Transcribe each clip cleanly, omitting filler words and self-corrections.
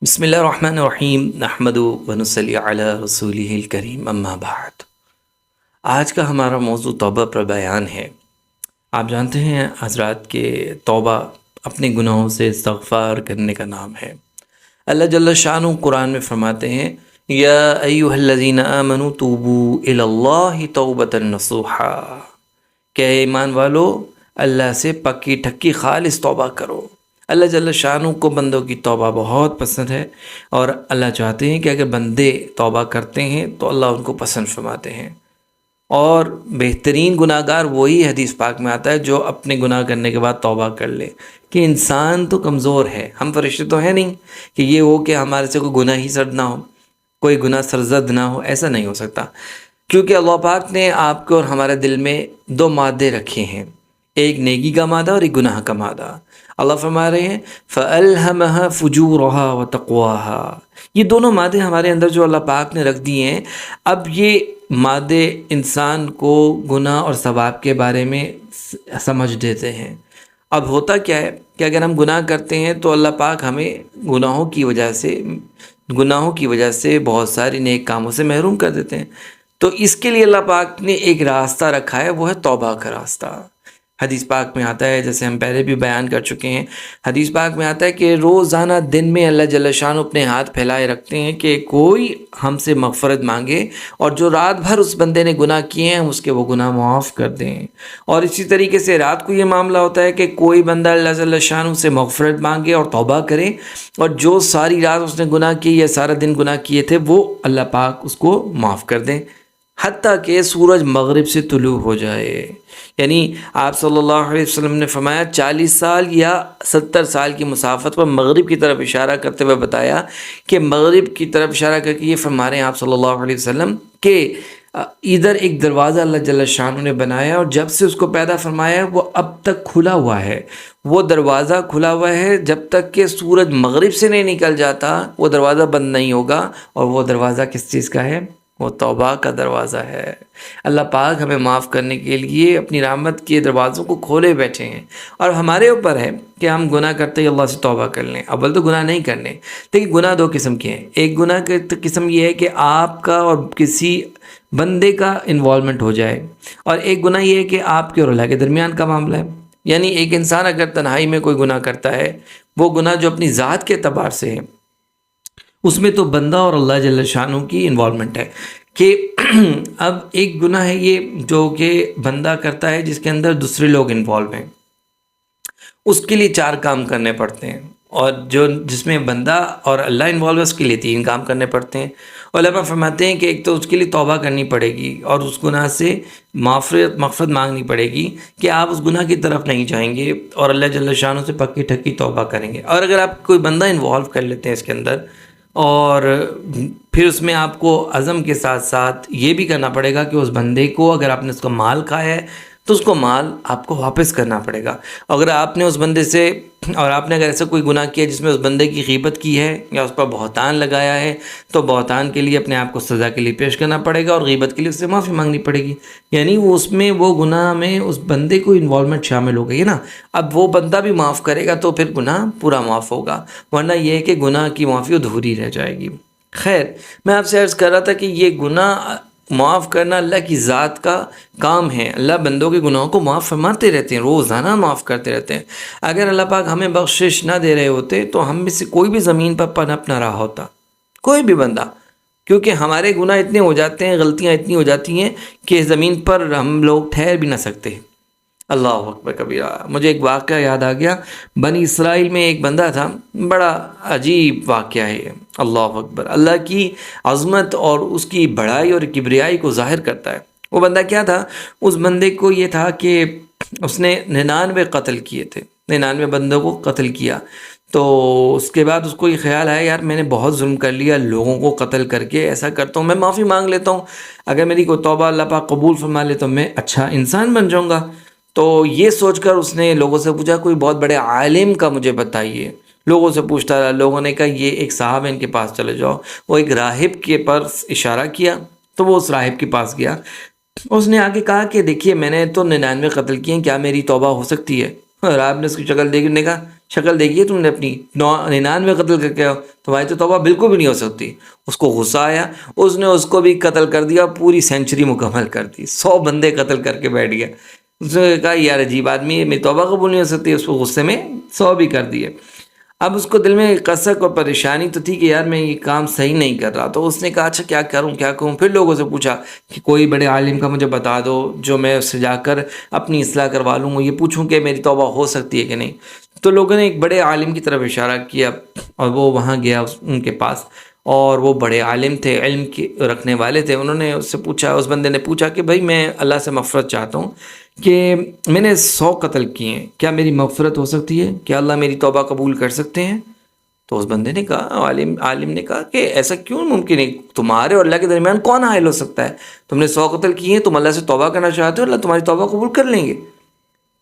بسم اللہ الرحمن الرحیم نحمد و نصلی علی رسولہ الکریم اما بعد۔ آج کا ہمارا موضوع توبہ پر بیان ہے۔ آپ جانتے ہیں حضرات کہ توبہ اپنے گناہوں سے استغفار کرنے کا نام ہے۔ اللہ جل شانہ قرآن میں فرماتے ہیں یا ایھا الذین آمنوا توبوا الی اللہ توبۃ نصوحا، کہ ایمان والو اللہ سے پکی ٹھکی خالص توبہ کرو۔ اللہ جل شانہ کو بندوں کی توبہ بہت پسند ہے، اور اللہ چاہتے ہیں کہ اگر بندے توبہ کرتے ہیں تو اللہ ان کو پسند فرماتے ہیں۔ اور بہترین گناہ گار وہی حدیث پاک میں آتا ہے جو اپنے گناہ کرنے کے بعد توبہ کر لے، کہ انسان تو کمزور ہے، ہم فرشتے تو ہیں نہیں کہ یہ ہو کہ ہمارے سے کوئی گناہ ہی سرد نہ ہو، کوئی گناہ سرزد نہ ہو، ایسا نہیں ہو سکتا، کیونکہ اللہ پاک نے آپ کو اور ہمارے دل میں دو مادے رکھے ہیں، ایک نیکی کا مادہ اور ایک گناہ کا مادہ۔ اللہ فرما رہے ہیں فَأَلْهَمَهَا فُجُورَهَا وَتَقْوَاهَا، یہ دونوں مادے ہمارے اندر جو اللہ پاک نے رکھ دیے ہیں، اب یہ مادے انسان کو گناہ اور ثواب کے بارے میں سمجھ دیتے ہیں۔ اب ہوتا کیا ہے کہ اگر ہم گناہ کرتے ہیں تو اللہ پاک ہمیں گناہوں کی وجہ سے بہت ساری نیک کاموں سے محروم کر دیتے ہیں۔ تو اس کے لیے اللہ پاک نے ایک راستہ رکھا ہے، وہ ہے توبہ کا راستہ۔ حدیث پاک میں آتا ہے، جیسے ہم پہلے بھی بیان کر چکے ہیں، حدیث پاک میں آتا ہے کہ روزانہ دن میں اللہ جل شانہ اپنے ہاتھ پھیلائے رکھتے ہیں کہ کوئی ہم سے مغفرت مانگے، اور جو رات بھر اس بندے نے گناہ کیے ہیں ہم اس کے وہ گناہ معاف کر دیں۔ اور اسی طریقے سے رات کو یہ معاملہ ہوتا ہے کہ کوئی بندہ اللہ جل شانہ سے مغفرت مانگے اور توبہ کرے، اور جو ساری رات اس نے گناہ کی یا سارا دن گناہ کیے تھے وہ اللہ پاک اس کو معاف کر دیں، حتیٰ کہ سورج مغرب سے طلوع ہو جائے۔ یعنی آپ صلی اللہ علیہ وسلم نے فرمایا 40 سال یا 70 سال کی مسافت پر مغرب کی طرف اشارہ کرتے ہوئے بتایا کہ مغرب کی طرف اشارہ کر کے یہ فرما رہے ہیں آپ صلی اللہ علیہ وسلم کہ ادھر ایک دروازہ اللہ جل شانہ نے بنایا، اور جب سے اس کو پیدا فرمایا وہ اب تک کھلا ہوا ہے، وہ دروازہ کھلا ہوا ہے جب تک کہ سورج مغرب سے نہیں نکل جاتا وہ دروازہ بند نہیں ہوگا۔ اور وہ دروازہ کس چیز کا ہے؟ وہ توبہ کا دروازہ ہے۔ اللہ پاک ہمیں معاف کرنے کے لیے اپنی رحمت کے دروازوں کو کھولے بیٹھے ہیں، اور ہمارے اوپر ہے کہ ہم گناہ کرتے ہی اللہ سے توبہ کر لیں۔ اول تو گناہ نہیں کرنے، لیکن گناہ دو قسم کے ہیں۔ ایک گناہ کی قسم یہ ہے کہ آپ کا اور کسی بندے کا انوالومنٹ ہو جائے، اور ایک گناہ یہ ہے کہ آپ کے اور اللہ کے درمیان کا معاملہ ہے۔ یعنی ایک انسان اگر تنہائی میں کوئی گناہ کرتا ہے، وہ گناہ جو اپنی ذات کے اعتبار سے ہے، اس میں تو بندہ اور اللہ جل شانہ کی انوالومنٹ ہے، کہ اب ایک گناہ ہے یہ جو کہ بندہ کرتا ہے جس کے اندر دوسرے لوگ انوالو ہیں، اس کے لیے 4 کام کرنے پڑتے ہیں، اور جس میں بندہ اور اللہ انوالو ہے اس کے لیے 3 کام کرنے پڑتے ہیں۔ علماء فرماتے ہیں کہ ایک تو اس کے لیے توبہ کرنی پڑے گی، اور اس گناہ سے مغفرت مانگنی پڑے گی کہ آپ اس گناہ کی طرف نہیں جائیں گے اور اللہ جل شانہ سے پکی ٹھکی توبہ کریں گے۔ اور اگر آپ کوئی بندہ انوالو کر لیتے ہیں اس کے اندر، اور پھر اس میں آپ کو عزم کے ساتھ ساتھ یہ بھی کرنا پڑے گا کہ اس بندے کو، اگر آپ نے اس کا مال کھایا ہے تو اس کو مال آپ کو واپس کرنا پڑے گا۔ اگر آپ نے اس بندے سے، اور آپ نے اگر ایسا کوئی گناہ کیا جس میں اس بندے کی غیبت کی ہے یا اس پر بہتان لگایا ہے، تو بہتان کے لیے اپنے آپ کو سزا کے لیے پیش کرنا پڑے گا، اور غیبت کے لیے اس سے معافی مانگنی پڑے گی۔ یعنی وہ اس میں، وہ گناہ میں اس بندے کو انوالومنٹ شامل ہو گئی ہے نا۔ اب وہ بندہ بھی معاف کرے گا تو پھر گناہ پورا معاف ہوگا، ورنہ یہ ہے کہ گناہ کی معافی ادھوری رہ جائے گی۔ خیر، میں آپ سے عرض کر رہا تھا کہ یہ گناہ معاف کرنا اللہ کی ذات کا کام ہے۔ اللہ بندوں کے گناہوں کو معاف فرماتے رہتے ہیں، روزانہ معاف کرتے رہتے ہیں۔ اگر اللہ پاک ہمیں بخشش نہ دے رہے ہوتے تو ہم میں سے کوئی بھی زمین پر پنپ نہ رہا ہوتا، کوئی بھی بندہ، کیونکہ ہمارے گناہ اتنے ہو جاتے ہیں، غلطیاں اتنی ہو جاتی ہیں کہ زمین پر ہم لوگ ٹھہر بھی نہ سکتے۔ اللہ اکبر کبیرہ۔ مجھے ایک واقعہ یاد آ گیا، بنی اسرائیل میں ایک بندہ تھا، بڑا عجیب واقعہ ہے۔ اللہ اکبر، اللہ کی عظمت اور اس کی بڑائی اور کبریائی کو ظاہر کرتا ہے۔ وہ بندہ کیا تھا؟ اس بندے کو یہ تھا کہ اس نے 99 قتل کیے تھے، 99 بندوں کو قتل کیا۔ تو اس کے بعد اس کو یہ خیال آیا، یار میں نے بہت ظلم کر لیا، لوگوں کو قتل کر کے ایسا کرتا ہوں، میں معافی مانگ لیتا ہوں، اگر میری کوئی توبہ اللہ پاک قبول فرما لے تو میں اچھا انسان بن جاؤں گا۔ تو یہ سوچ کر اس نے لوگوں سے پوچھا کوئی بہت بڑے عالم کا مجھے بتائیے۔ لوگوں سے پوچھتا رہا، لوگوں نے کہا یہ ایک صاحب ہے، ان کے پاس چلے جاؤ۔ وہ ایک راہب کے پاس اشارہ کیا تو وہ اس راہب کے پاس گیا۔ اس نے آگے کہا کہ دیکھیے میں نے تو 99 قتل کیے ہیں، کیا میری توبہ ہو سکتی ہے؟ راہب نے اس کی شکل دیکھی، نے کہا شکل دیکھیے تم نے اپنی 99 قتل کر کے آؤ، تمہاری تو توبہ بالکل بھی نہیں ہو سکتی۔ اس کو غصہ آیا، اس نے اس کو بھی قتل کر دیا، پوری سینچری مکمل کر دی، 100 بندے قتل کر کے بیٹھ گیا۔ اس نے کہا یار عجیب آدمی ہے، میری توبہ قبول نہیں ہو سکتی، اس کو غصے میں 100 بھی کر دیے۔ اب اس کو دل میں کسک اور پریشانی تو تھی کہ یار میں یہ کام صحیح نہیں کر رہا، تو اس نے کہا اچھا کیا کروں۔ پھر لوگوں سے پوچھا کہ کوئی بڑے عالم کا مجھے بتا دو جو میں اس سے جا کر اپنی اصلاح کروا لوں، یہ پوچھوں کہ میری توبہ ہو سکتی ہے کہ نہیں۔ تو لوگوں نے ایک بڑے عالم کی طرف اشارہ کیا اور وہ وہاں گیا ان کے پاس، اور وہ بڑے عالم تھے، علم کے رکھنے والے تھے۔ انہوں نے اس سے پوچھا، اس بندے نے پوچھا کہ بھائی میں اللہ سے مغفرت چاہتا ہوں کہ میں نے 100 قتل کیے ہیں، کیا میری مغفرت ہو سکتی ہے؟ کیا اللہ میری توبہ قبول کر سکتے ہیں؟ تو اس بندے نے کہا، عالم نے کہا کہ ایسا کیوں ممکن ہے؟ تمہارے اور اللہ کے درمیان کون حائل ہو سکتا ہے؟ تم نے 100 قتل کیے ہیں، تم اللہ سے توبہ کرنا چاہتے ہو، اللہ تمہاری توبہ قبول کر لیں گے۔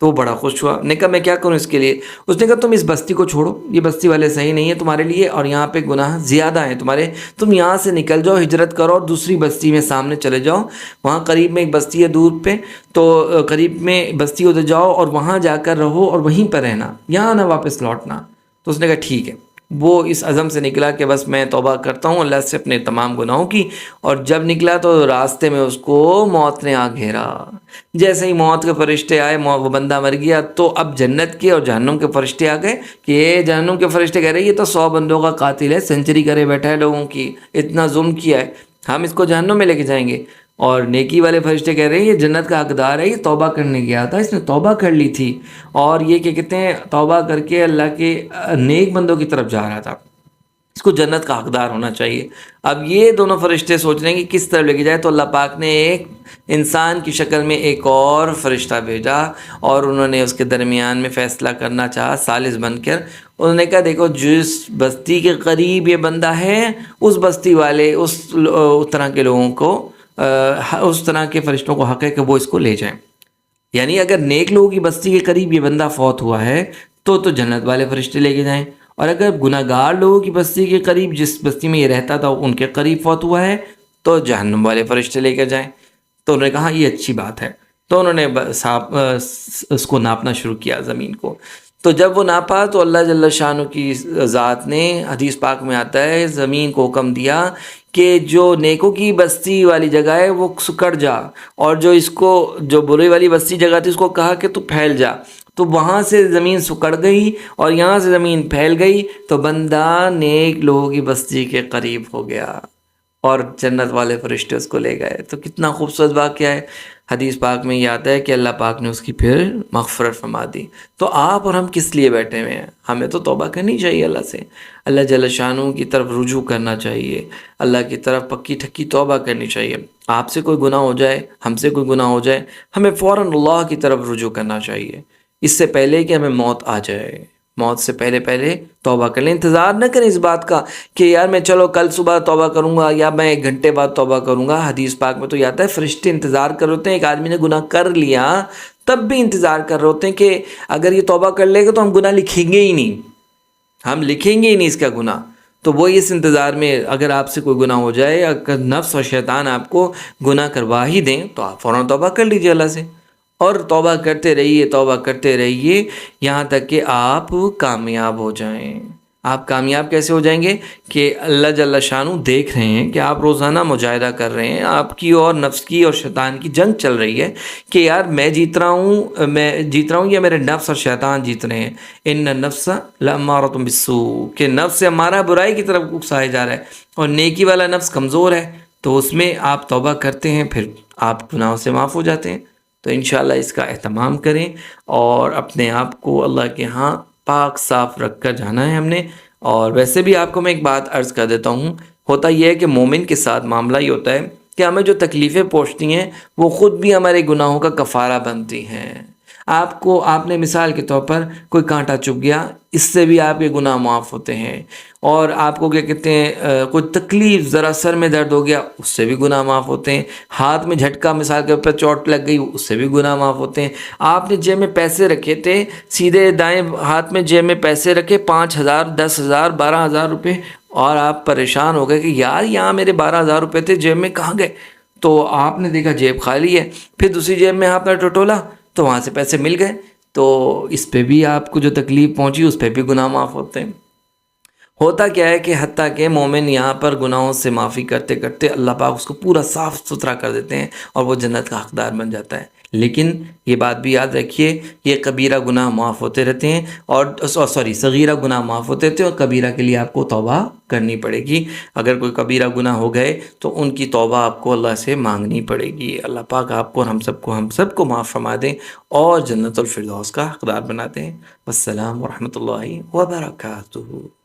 تو وہ بڑا خوش ہوا، نے کہا میں کیا کروں اس کے لیے؟ اس نے کہا تم اس بستی کو چھوڑو، یہ بستی والے صحیح نہیں ہے تمہارے لیے، اور یہاں پہ گناہ زیادہ ہیں تمہارے، تم یہاں سے نکل جاؤ، ہجرت کرو اور دوسری بستی میں سامنے چلے جاؤ، وہاں قریب میں ایک بستی ہے دور پہ، تو قریب میں بستی ادھر جاؤ اور وہاں جا کر رہو اور وہیں پر رہنا، یہاں نہ واپس لوٹنا۔ تو اس نے کہا ٹھیک ہے۔ وہ اس عزم سے نکلا کہ بس میں توبہ کرتا ہوں اللہ سے اپنے تمام گناہوں کی، اور جب نکلا تو راستے میں اس کو موت نے آ گھیرا۔ جیسے ہی موت کے فرشتے آئے، وہ بندہ مر گیا، تو اب جنت کے اور جہنم کے فرشتے آ گئے کہ یہ جہنم کے فرشتے کہہ رہے ہیں یہ تو 100 بندوں کا قاتل ہے، سینچری کرے بیٹھا ہے لوگوں کی، اتنا ظلم کیا ہے، ہم اس کو جہنم میں لے کے جائیں گے۔ اور نیکی والے فرشتے کہہ رہے ہیں یہ جنت کا حقدار ہے، یہ توبہ کرنے گیا تھا، اس نے توبہ کر لی تھی، اور یہ کہ کہتے ہیں توبہ کر کے اللہ کے نیک بندوں کی طرف جا رہا تھا، اس کو جنت کا حقدار ہونا چاہیے۔ اب یہ دونوں فرشتے سوچ رہے ہیں کہ کس طرف لے کے جائے، تو اللہ پاک نے ایک انسان کی شکل میں ایک اور فرشتہ بھیجا، اور انہوں نے اس کے درمیان میں فیصلہ کرنا چاہا ثالث بن کر۔ انہوں نے کہا دیکھو جس بستی کے قریب یہ بندہ ہے، اس بستی والے اس طرح کے لوگوں کو، اس طرح کے فرشتوں کو حق ہے کہ وہ اس کو لے جائیں۔ یعنی اگر نیک لوگوں کی بستی کے قریب یہ بندہ فوت ہوا ہے تو جنت والے فرشتے لے کے جائیں، اور اگر گناہ گار لوگوں کی بستی کے قریب، جس بستی میں یہ رہتا تھا ان کے قریب فوت ہوا ہے، تو جہنم والے فرشتے لے کے جائیں۔ تو انہوں نے کہا یہ اچھی بات ہے، تو انہوں نے اس کو ناپنا شروع کیا زمین کو۔ تو جب وہ ناپا تو اللہ جل شانہ کی ذات نے، حدیث پاک میں آتا ہے، زمین کو حکم دیا کہ جو نیکوں کی بستی والی جگہ ہے وہ سکڑ جا، اور جو برے والی بستی جگہ تھی اس کو کہا کہ تو پھیل جا۔ تو وہاں سے زمین سکڑ گئی اور یہاں سے زمین پھیل گئی، تو بندہ نیک لوگوں کی بستی کے قریب ہو گیا اور جنت والے فرشتے اس کو لے گئے۔ تو کتنا خوبصورت واقعہ ہے۔ حدیث پاک میں یہ آتا ہے کہ اللہ پاک نے اس کی پھر مغفرت فرما دی۔ تو آپ اور ہم کس لیے بیٹھے ہوئے ہیں؟ ہمیں تو توبہ کرنی چاہیے اللہ سے، اللہ جل شانہ کی طرف رجوع کرنا چاہیے، اللہ کی طرف پکی ٹھکی توبہ کرنی چاہیے۔ آپ سے کوئی گناہ ہو جائے، ہم سے کوئی گناہ ہو جائے، ہمیں فوراً اللہ کی طرف رجوع کرنا چاہیے، اس سے پہلے کہ ہمیں موت آ جائے۔ موت سے پہلے توبہ کر لیں، انتظار نہ کریں اس بات کا کہ یار میں چلو کل صبح توبہ کروں گا یا میں 1 گھنٹے بعد توبہ کروں گا۔ حدیث پاک میں تو یہ آتا ہے فرشتے انتظار کر رہے ہوتے ہیں، ایک آدمی نے گناہ کر لیا تب بھی انتظار کر رہے ہوتے ہیں کہ اگر یہ توبہ کر لے گا تو ہم گناہ لکھیں گے ہی نہیں، ہم لکھیں گے ہی نہیں اس کا گناہ۔ تو وہ اس انتظار میں، اگر آپ سے کوئی گناہ ہو جائے، اگر نفس اور شیطان آپ کو گناہ کروا ہی دیں تو آپ فوراً توبہ کر لیجیے اللہ سے، اور توبہ کرتے رہیے یہاں تک کہ آپ کامیاب ہو جائیں۔ آپ کامیاب کیسے ہو جائیں گے؟ کہ اللہ جل شانہ دیکھ رہے ہیں کہ آپ روزانہ مجاہدہ کر رہے ہیں، آپ کی اور نفس کی اور شیطان کی جنگ چل رہی ہے کہ یار میں جیت رہا ہوں یا میرے نفس اور شیطان جیت رہے ہیں۔ ان النفس لامارۃ بالسوء، کہ نفس سے ہمارا برائی کی طرف اکسایا جا رہا ہے، اور نیکی والا نفس کمزور ہے، تو اس میں آپ توبہ کرتے ہیں، پھر آپ گناہوں سے معاف ہو جاتے ہیں۔ تو انشاءاللہ اس کا اہتمام کریں، اور اپنے آپ کو اللہ کے ہاں پاک صاف رکھ کر جانا ہے ہم نے۔ اور ویسے بھی آپ کو میں ایک بات عرض کر دیتا ہوں، ہوتا یہ ہے کہ مومن کے ساتھ معاملہ یہ ہوتا ہے کہ ہمیں جو تکلیفیں پہنچتی ہیں وہ خود بھی ہمارے گناہوں کا کفارہ بنتی ہیں۔ آپ نے مثال کے طور پر کوئی کانٹا چبھ گیا، اس سے بھی آپ کے گناہ معاف ہوتے ہیں، اور آپ کو کیا کہتے ہیں کوئی تکلیف، ذرا سر میں درد ہو گیا، اس سے بھی گناہ معاف ہوتے ہیں، ہاتھ میں جھٹکا مثال کے اوپر چوٹ لگ گئی، اس سے بھی گناہ معاف ہوتے ہیں۔ آپ نے جیب میں پیسے رکھے تھے، سیدھے دائیں ہاتھ میں جیب میں پیسے رکھے 5,000 10,000 12,000 روپے، اور آپ پریشان ہو گئے کہ یار یہاں میرے 12,000 روپے تھے، جیب میں کہاں گئے؟ تو آپ نے دیکھا جیب خالی ہے، پھر دوسری جیب میں آپ نے ٹٹولا تو وہاں سے پیسے مل گئے۔ تو اس پہ بھی آپ کو جو تکلیف پہنچی اس پہ بھی گناہ معاف ہوتے ہیں۔ ہوتا کیا ہے کہ حتیٰ کہ مومن یہاں پر گناہوں سے معافی کرتے کرتے اللہ پاک اس کو پورا صاف ستھرا کر دیتے ہیں اور وہ جنت کا حقدار بن جاتا ہے۔ لیکن یہ بات بھی یاد رکھیے، یہ کبیرہ گناہ معاف ہوتے رہتے ہیں اور صغیرہ گناہ معاف ہوتے رہتے ہیں، اور کبیرہ کے لیے آپ کو توبہ کرنی پڑے گی۔ اگر کوئی کبیرہ گناہ ہو گئے تو ان کی توبہ آپ کو اللہ سے مانگنی پڑے گی۔ اللہ پاک آپ کو اور ہم سب کو معاف فرما دیں اور جنت الفردوس کا حقدار بنا دیں۔ والسلام ورحمۃ اللہ وبرکاتہ۔